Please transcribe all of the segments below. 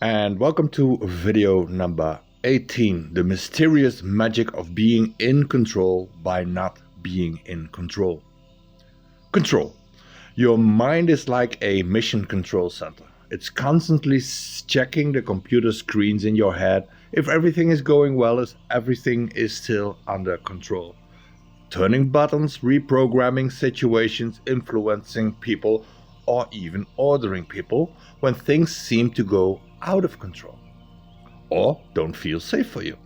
And welcome to video number 18, the mysterious magic of being in control by not being in control. Control. Your mind is like a mission control center. It's constantly checking the computer screens in your head if everything is going well, if everything is still under control. Turning buttons, reprogramming situations, influencing people, or even ordering people when things seem to go out of control or don't feel safe for you.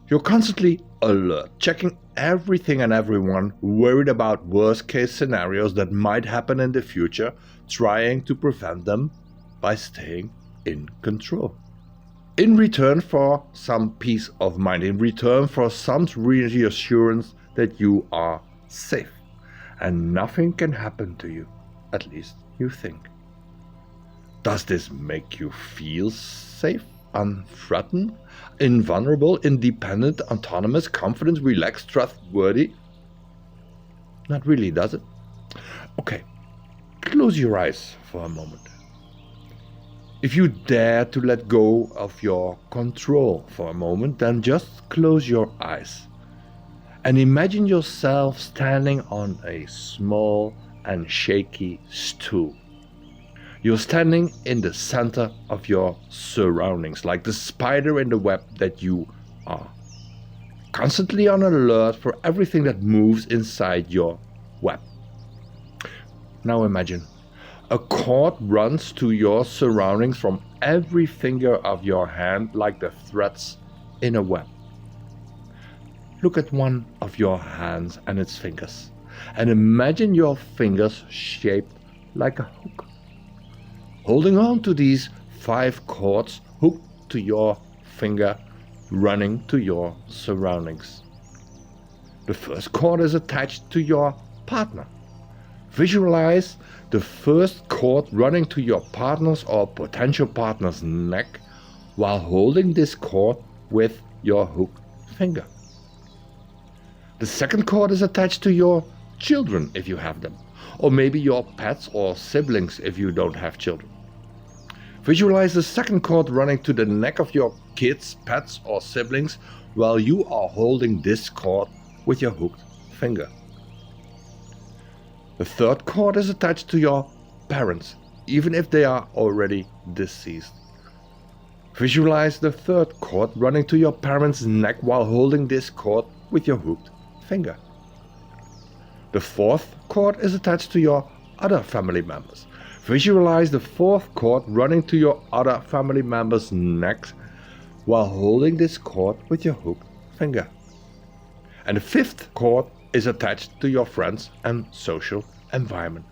You're constantly alert, checking everything and everyone, worried about worst case scenarios that might happen in the future, trying to prevent them by staying in control. In return for some peace of mind, in return for some reassurance that you are safe and nothing can happen to you, at least you think. Does this make you feel safe, unthreatened, invulnerable, independent, autonomous, confident, relaxed, trustworthy? Not really, does it? Okay, close your eyes for a moment. If you dare to let go of your control for a moment, then just close your eyes and imagine yourself standing on a small and shaky stool. You're standing in the center of your surroundings, like the spider in the web that you are. Constantly on alert for everything that moves inside your web. Now imagine, a cord runs to your surroundings from every finger of your hand like the threads in a web. Look at one of your hands and its fingers, and imagine your fingers shaped like a hook. Holding on to these 5 cords hooked to your finger, running to your surroundings. The first cord is attached to your partner. Visualize the first cord running to your partner's or potential partner's neck while holding this cord with your hooked finger. The second cord is attached to your children if you have them, or maybe your pets or siblings if you don't have children. Visualize the second cord running to the neck of your kids, pets or siblings while you are holding this cord with your hooked finger. The third cord is attached to your parents, even if they are already deceased. Visualize the third cord running to your parents' neck while holding this cord with your hooked finger. The fourth cord is attached to your other family members. Visualize the fourth cord running to your other family member's neck while holding this cord with your hooked finger. And the fifth cord is attached to your friends and social environment.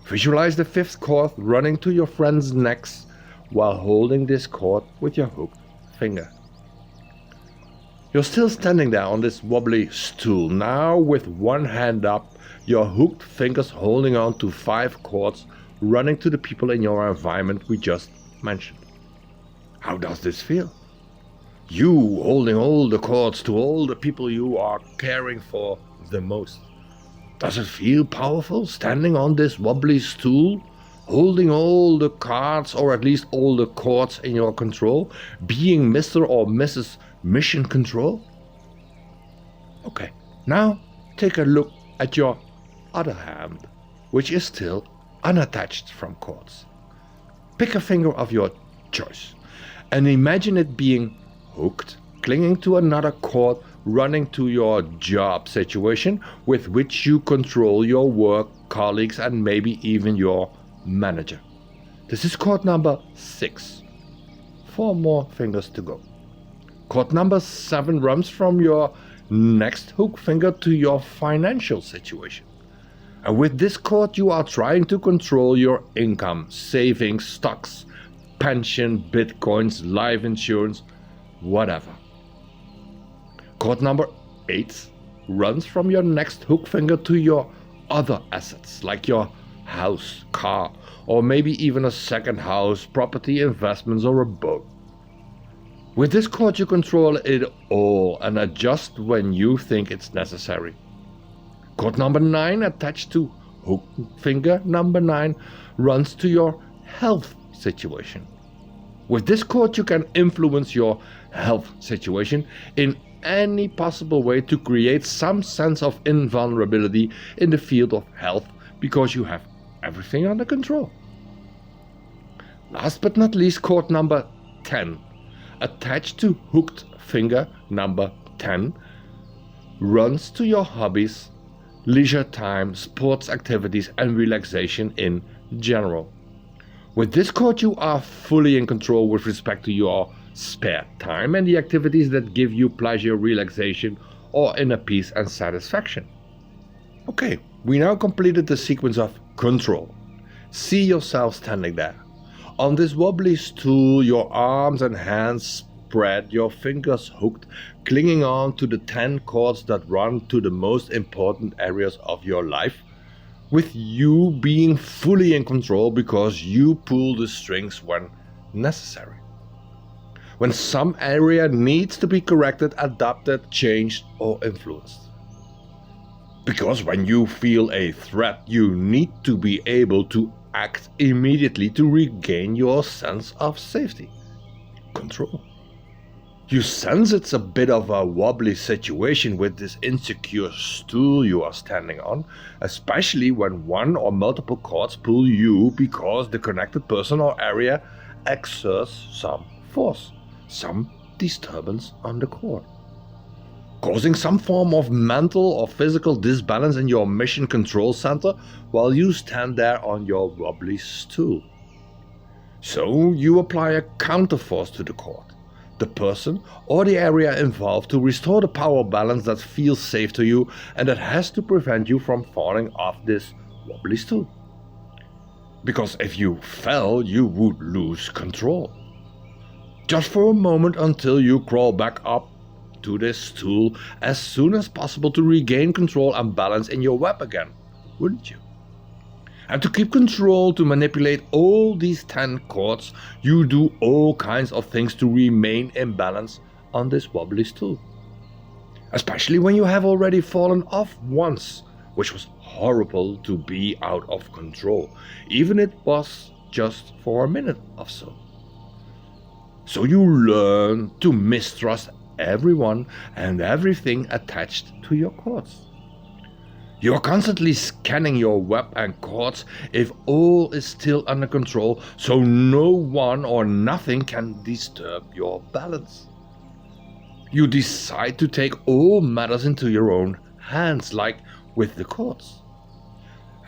Visualize the fifth cord running to your friends' necks while holding this cord with your hooked finger. You're still standing there on this wobbly stool, now with one hand up, your hooked fingers holding on to 5 cords running to the people in your environment we just mentioned. How does this feel? You holding all the cords to all the people you are caring for the most. Does it feel powerful standing on this wobbly stool, holding all the cards or at least all the cords in your control, being Mr. or Mrs. Mission Control? Okay, now take a look at your other hand, which is still unattached from cords. Pick a finger of your choice and imagine it being hooked, clinging to another cord running to your job situation with which you control your work, colleagues and maybe even your manager. This is cord number 6. 4 more fingers to go. Cord number 7 runs from your next hook finger to your financial situation. And with this cord you are trying to control your income, savings, stocks, pension, bitcoins, life insurance, whatever. Cord number 8 runs from your next hook finger to your other assets like your house, car, or maybe even a second house, property, investments or a boat. With this cord you control it all and adjust when you think it's necessary. Cord number 9 attached to hook finger number 9 runs to your health situation. With this cord, you can influence your health situation in any possible way to create some sense of invulnerability in the field of health because you have everything under control. Last but not least, cord number 10, attached to hooked finger number 10, runs to your hobbies, leisure time, sports activities and relaxation in general. With this cord, you are fully in control with respect to your spare time and the activities that give you pleasure, relaxation, or inner peace and satisfaction. Okay, we now completed the sequence of control. See yourself standing there. On this wobbly stool, your arms and hands spread, your fingers hooked, clinging on to the 10 cords that run to the most important areas of your life, with you being fully in control because you pull the strings when necessary. When some area needs to be corrected, adapted, changed, or influenced. Because when you feel a threat, you need to be able to act immediately to regain your sense of safety, control. You sense it's a bit of a wobbly situation with this insecure stool you are standing on, especially when one or multiple cords pull you because the connected person or area exerts some force, some disturbance on the cord, causing some form of mental or physical disbalance in your mission control center while you stand there on your wobbly stool. So you apply a counterforce to the cord, the person or the area involved to restore the power balance that feels safe to you and that has to prevent you from falling off this wobbly stool. Because if you fell, you would lose control. Just for a moment until you crawl back up to this stool as soon as possible to regain control and balance in your web again, wouldn't you? And to keep control, to manipulate all these 10 cords, you do all kinds of things to remain in balance on this wobbly stool. Especially when you have already fallen off once, which was horrible to be out of control, even if it was just for a minute or so. So you learn to mistrust everyone and everything attached to your cords. You are constantly scanning your web and cords if all is still under control, so no one or nothing can disturb your balance. You decide to take all matters into your own hands, like with the cords.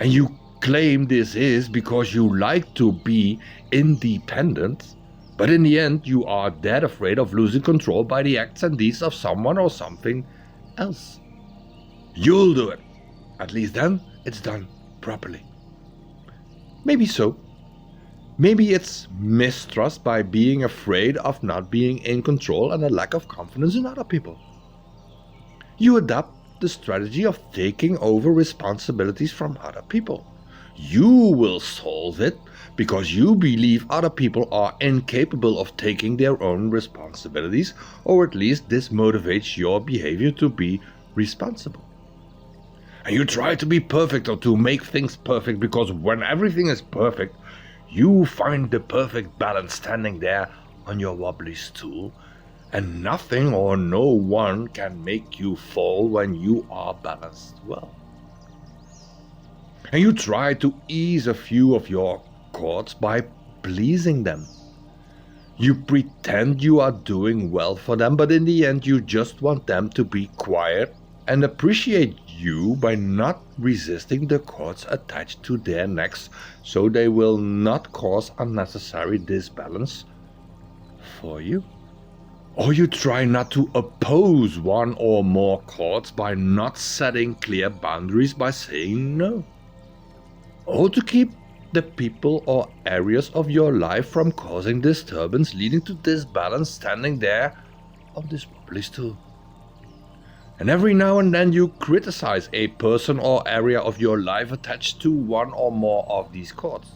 And you claim this is because you like to be independent, but in the end you are dead afraid of losing control by the acts and deeds of someone or something else. You'll do it. At least then it's done properly. Maybe so. Maybe it's mistrust by being afraid of not being in control and a lack of confidence in other people. You adopt the strategy of taking over responsibilities from other people. You will solve it because you believe other people are incapable of taking their own responsibilities, or at least this motivates your behavior to be responsible. And you try to be perfect or to make things perfect because when everything is perfect, you find the perfect balance standing there on your wobbly stool, and nothing or no one can make you fall when you are balanced well. And you try to ease a few of your cords by pleasing them. You pretend you are doing well for them, but in the end you just want them to be quiet and appreciate you by not resisting the cords attached to their necks, so they will not cause unnecessary disbalance for you. Or you try not to oppose one or more cords by not setting clear boundaries by saying no. Or to keep the people or areas of your life from causing disturbance leading to disbalance standing there on this wobbly stool. And every now and then you criticize a person or area of your life attached to one or more of these cords,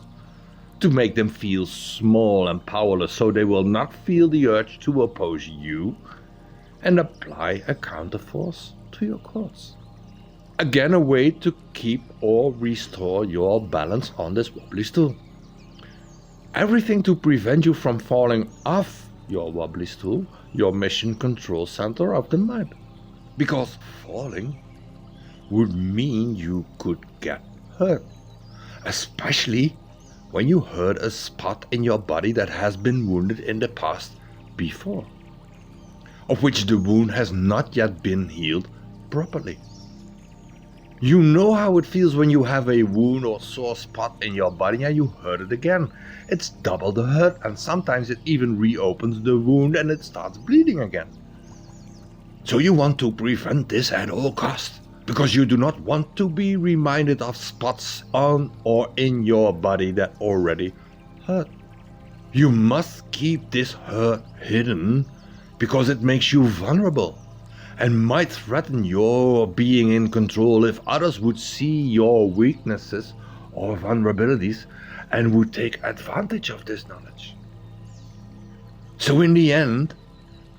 to make them feel small and powerless so they will not feel the urge to oppose you, and apply a counterforce to your cords. Again, a way to keep or restore your balance on this wobbly stool. everything to prevent you from falling off your wobbly stool, your mission control center of the mind. Because falling would mean you could get hurt, especially when you hurt a spot in your body that has been wounded in the past before, of which the wound has not yet been healed properly. You know how it feels when you have a wound or sore spot in your body and you hurt it again. It's double the hurt, and sometimes it even reopens the wound and it starts bleeding again. So you want to prevent this at all costs, because you do not want to be reminded of spots on or in your body that already hurt. You must keep this hurt hidden because it makes you vulnerable and might threaten your being in control if others would see your weaknesses or vulnerabilities and would take advantage of this knowledge. So in the end,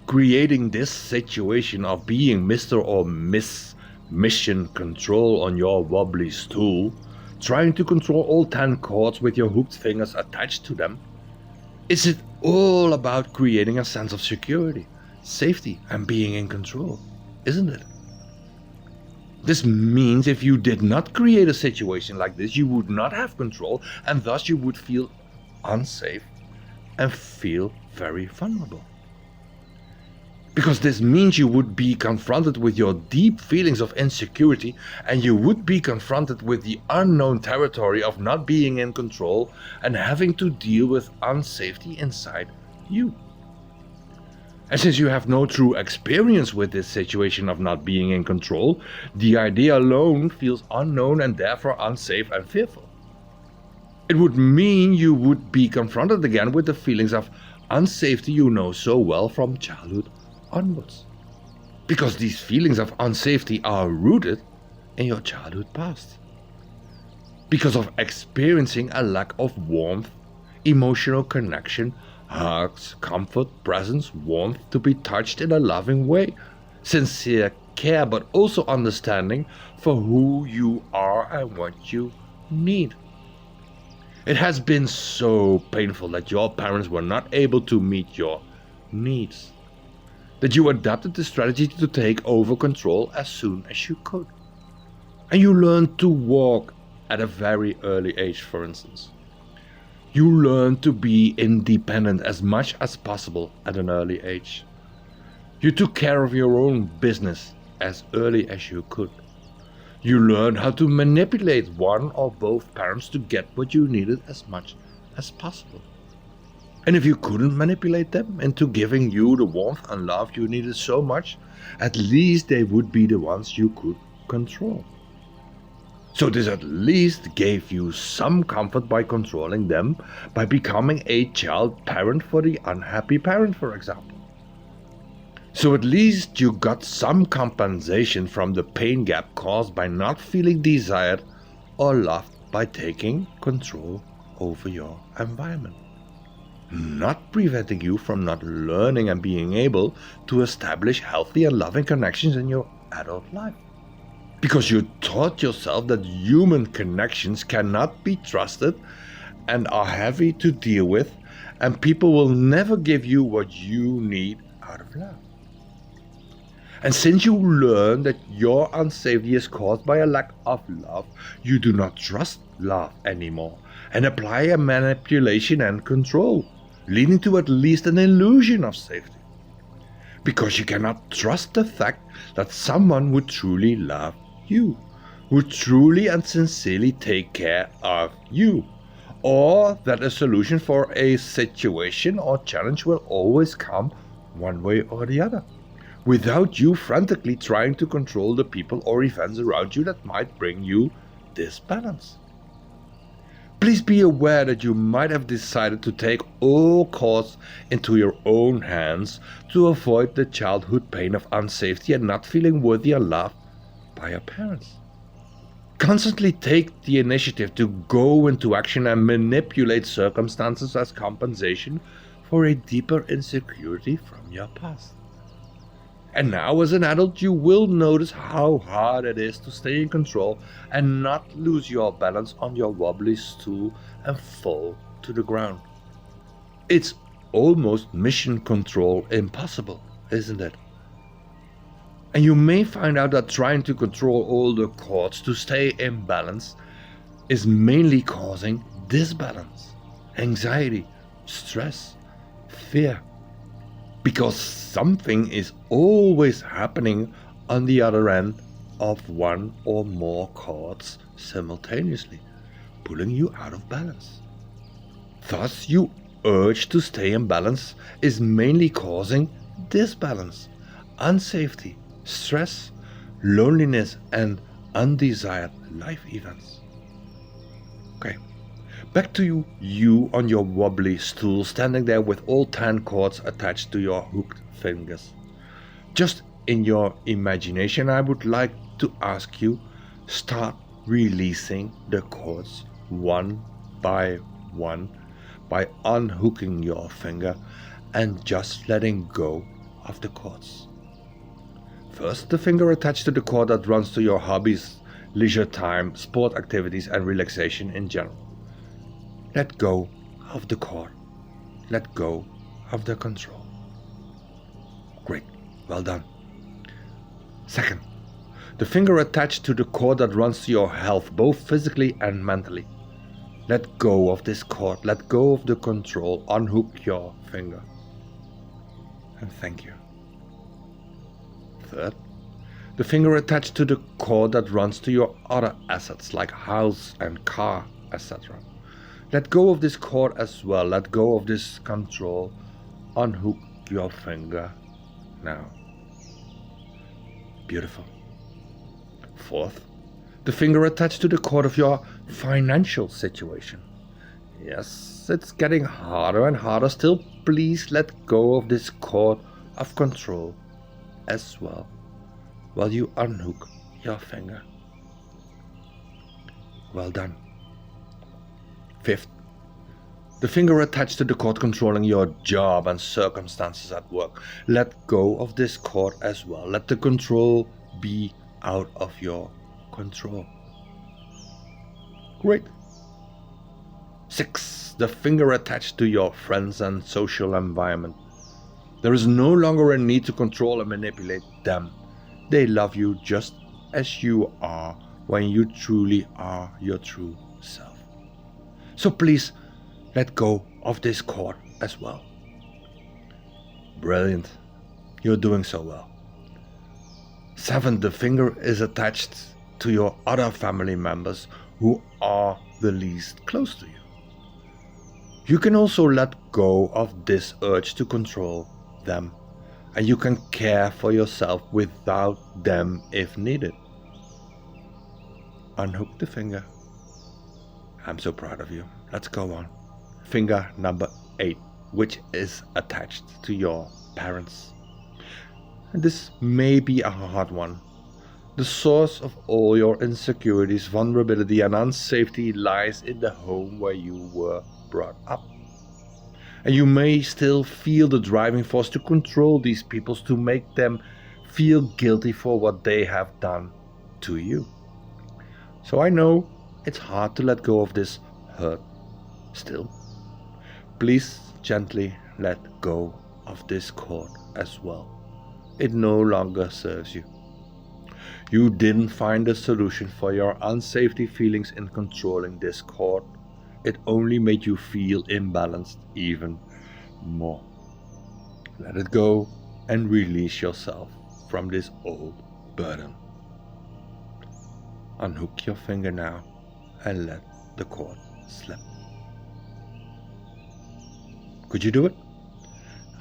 creating this situation of being Mr. or Miss Mission Control on your wobbly stool, trying to control all 10 chords with your hooked fingers attached to them, is it all about creating a sense of security, safety, and being in control, isn't it? This means if you did not create a situation like this, you would not have control, and thus you would feel unsafe and feel very vulnerable. Because this means you would be confronted with your deep feelings of insecurity, and you would be confronted with the unknown territory of not being in control and having to deal with unsafety inside you. And since you have no true experience with this situation of not being in control, the idea alone feels unknown and therefore unsafe and fearful. It would mean you would be confronted again with the feelings of unsafety you know so well from childhood onwards. Because these feelings of unsafety are rooted in your childhood past. Because of experiencing a lack of warmth, emotional connection, hugs, comfort, presence, warmth, to be touched in a loving way, sincere care, but also understanding for who you are and what you need. It has been so painful that your parents were not able to meet your needs, that you adapted the strategy to take over control as soon as you could. And you learned to walk at a very early age, for instance. You learned to be independent as much as possible at an early age. You took care of your own business as early as you could. You learned how to manipulate one or both parents to get what you needed as much as possible. And if you couldn't manipulate them into giving you the warmth and love you needed so much, at least they would be the ones you could control. So this at least gave you some comfort by controlling them, by becoming a child parent for the unhappy parent, for example. So at least you got some compensation from the pain gap caused by not feeling desired or loved by taking control over your environment. Not preventing you from not learning and being able to establish healthy and loving connections in your adult life. Because you taught yourself that human connections cannot be trusted and are heavy to deal with, and people will never give you what you need out of love. And since you learn that your unsafety is caused by a lack of love, you do not trust love anymore and apply a manipulation and control, leading to at least an illusion of safety. Because you cannot trust the fact that someone would truly love you, would truly and sincerely take care of you, or that a solution for a situation or challenge will always come one way or the other, without you frantically trying to control the people or events around you that might bring you this balance. Please be aware that you might have decided to take all cause into your own hands to avoid the childhood pain of unsafety and not feeling worthy and loved by your parents. Constantly take the initiative to go into action and manipulate circumstances as compensation for a deeper insecurity from your past. And now as an adult, you will notice how hard it is to stay in control and not lose your balance on your wobbly stool and fall to the ground. It's almost mission control impossible, isn't it? And you may find out that trying to control all the chords to stay in balance is mainly causing disbalance, anxiety, stress, fear. Because something is always happening on the other end of one or more chords simultaneously, pulling you out of balance. Thus, your urge to stay in balance is mainly causing disbalance, unsafety, stress, loneliness, and undesired life events. Okay, back to you on your wobbly stool, standing there with all 10 chords attached to your hooked fingers. Just in your imagination, I would like to ask you, start releasing the chords one by one by unhooking your finger and just letting go of the chords. First, the finger attached to the cord that runs to your hobbies, leisure time, sport activities, and relaxation in general. Let go of the cord. Let go of the control. Great, well done. Second, the finger attached to the cord that runs to your health, both physically and mentally. Let go of this cord. Let go of the control. Unhook your finger. And thank you. Third, the finger attached to the cord that runs to your other assets like house and car, etc. Let go of this cord as well. Let go of this control. Unhook your finger now. Beautiful. Fourth, the finger attached to the cord of your financial situation. Yes, it's getting harder and harder still. Please let go of this cord of control as well while you unhook your finger. Well done. Fifth, the finger attached to the cord controlling your job and circumstances at work. Let go of this cord as well. Let the control be out of your control. Great. 6. The finger attached to your friends and social environment. There is no longer a need to control and manipulate them. They love you just as you are when you truly are your true self. So please let go of this cord as well. Brilliant. You're doing so well. 7. The finger is attached to your other family members who are the least close to you. You can also let go of this urge to control them, and you can care for yourself without them if needed. Unhook the finger. I'm so proud of you. Let's go on. Finger number 8, which is attached to your parents. And this may be a hard one. The source of all your insecurities, vulnerability, and unsafety lies in the home where you were brought up. And you may still feel the driving force to control these people, to make them feel guilty for what they have done to you. So I know it's hard to let go of this hurt still. Please gently let go of this cord as well. It no longer serves you. You didn't find a solution for your unsafety feelings in controlling this cord. It only made you feel imbalanced even more. Let it go and release yourself from this old burden. Unhook your finger now and let the cord slip. Could you do it?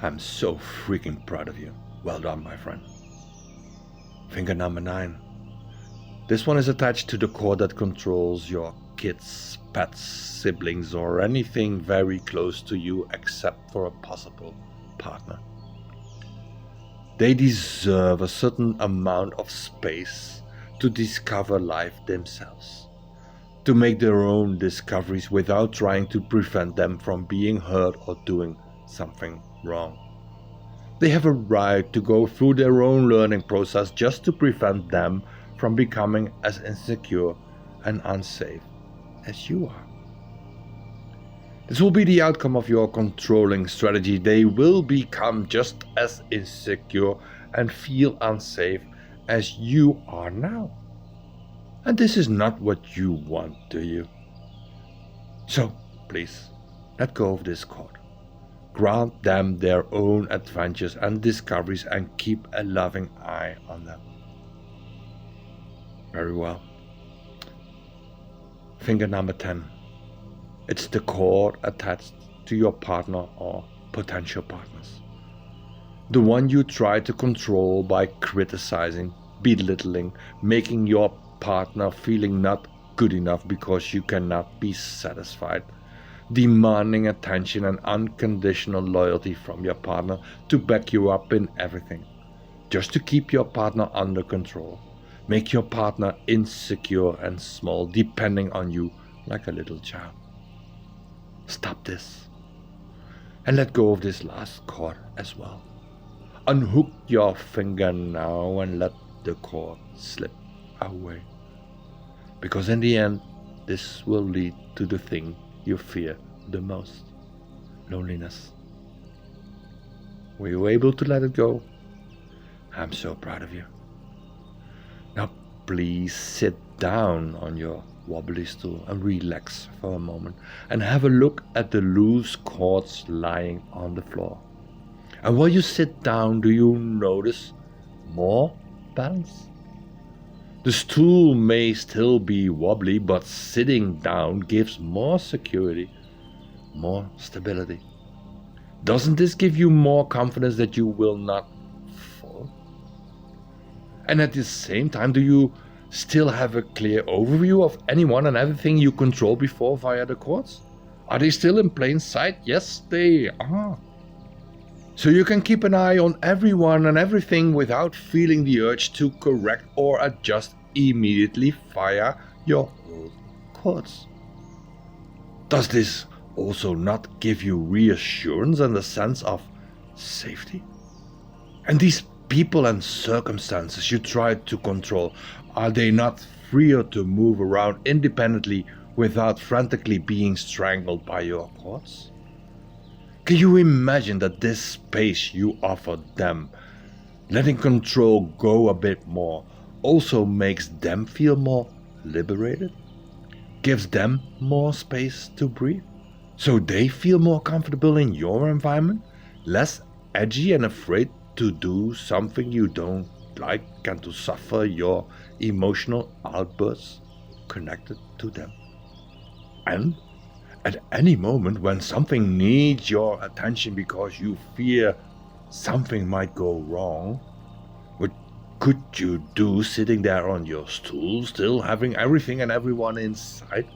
I'm so freaking proud of you. Well done, my friend. Finger number 9. This one is attached to the cord that controls your kids, pets, siblings, or anything very close to you except for a possible partner. They deserve a certain amount of space to discover life themselves, to make their own discoveries without trying to prevent them from being hurt or doing something wrong. They have a right to go through their own learning process just to prevent them from becoming as insecure and unsafe as you are. This will be the outcome of your controlling strategy. They will become just as insecure and feel unsafe as you are now. And this is not what you want, do you? So, please, let go of discord. Grant them their own adventures and discoveries and keep a loving eye on them. Very well. Finger number 10. It's the cord attached to your partner or potential partners. The one you try to control by criticizing, belittling, making your partner feeling not good enough because you cannot be satisfied, demanding attention and unconditional loyalty from your partner to back you up in everything, just to keep your partner under control, make your partner insecure and small, depending on you like a little child. Stop this and let go of this last cord as well. Unhook your finger now and let the cord slip away. Because in the end, this will lead to the thing you fear the most: loneliness. Were you able to let it go? I'm so proud of you. Now please sit down on your wobbly stool and relax for a moment and have a look at the loose cords lying on the floor. And while you sit down, do you notice more balance? The stool may still be wobbly, but sitting down gives more security, more stability. Doesn't this give you more confidence that you will not fall? And at the same time, do you still have a clear overview of anyone and everything you control before via the cords? Are they still in plain sight? Yes, they are. So you can keep an eye on everyone and everything without feeling the urge to correct or adjust immediately via your old cords. Does this also not give you reassurance and a sense of safety? And these people and circumstances you try to control, are they not freer to move around independently without frantically being strangled by your cords? Can you imagine that this space you offer them, letting control go a bit more, also makes them feel more liberated? Gives them more space to breathe? So they feel more comfortable in your environment, less edgy and afraid to do something you don't like and to suffer your emotional outbursts connected to them. And at any moment when something needs your attention because you fear something might go wrong, what could you do sitting there on your stool, still having everything and everyone in sight,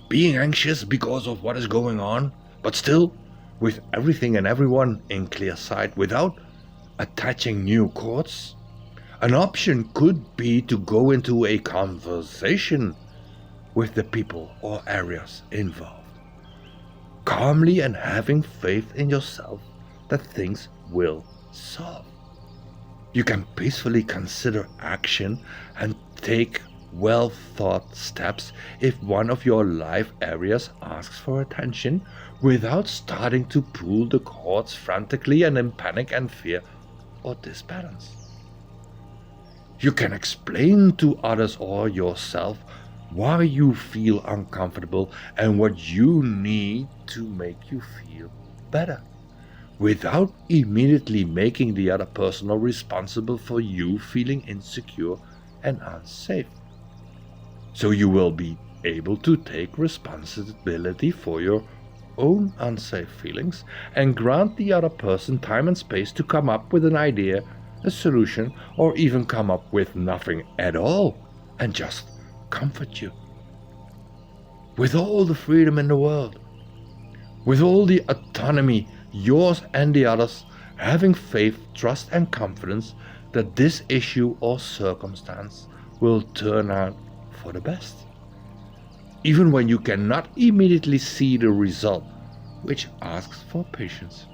being anxious because of what is going on, but still with everything and everyone in clear sight without attaching new cords? An option could be to go into a conversation with the people or areas involved, calmly and having faith in yourself that things will solve. You can peacefully consider action and take well-thought steps if one of your life areas asks for attention without starting to pull the cords frantically and in panic and fear or disbalance. You can explain to others or yourself why you feel uncomfortable and what you need to make you feel better, without immediately making the other person responsible for you feeling insecure and unsafe. So you will be able to take responsibility for your own unsafe feelings and grant the other person time and space to come up with an idea, a solution, or even come up with nothing at all and just comfort you. With all the freedom in the world, with all the autonomy, yours and the others, having faith, trust and confidence that this issue or circumstance will turn out for the best. Even when you cannot immediately see the result, which asks for patience.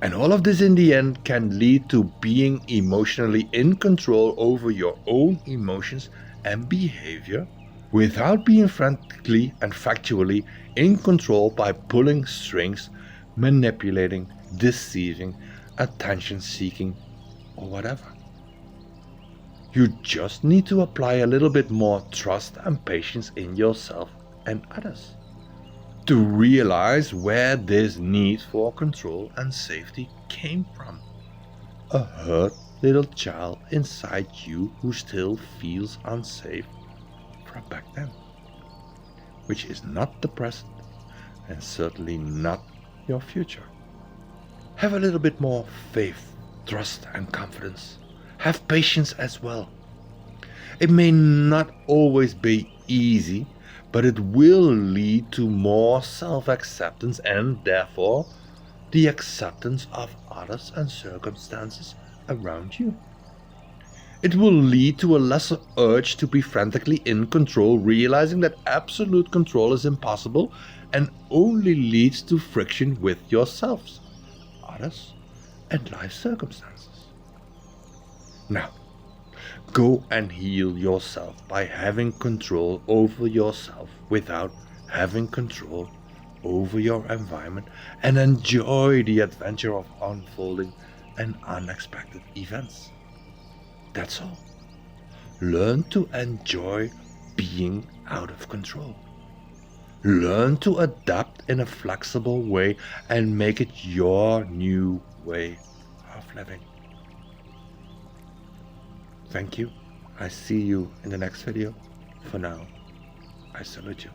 And all of this in the end can lead to being emotionally in control over your own emotions and behavior without being frantically and factually in control by pulling strings, manipulating, deceiving, attention seeking, or whatever. You just need to apply a little bit more trust and patience in yourself and others to realize where this need for control and safety came from. A hurt little child inside you who still feels unsafe from back then, which is not the present and certainly not your future. Have a little bit more faith, trust and confidence. Have patience as well. It may not always be easy, but it will lead to more self-acceptance and therefore the acceptance of others and circumstances around you. It will lead to a lesser urge to be frantically in control, realizing that absolute control is impossible and only leads to friction with yourselves, others, and life circumstances. Now, go and heal yourself by having control over yourself without having control over your environment, and enjoy the adventure of unfolding and unexpected events. That's all. Learn to enjoy being out of control. Learn to adapt in a flexible way and make it your new way of living. Thank you. I see you in the next video. For now, I salute you.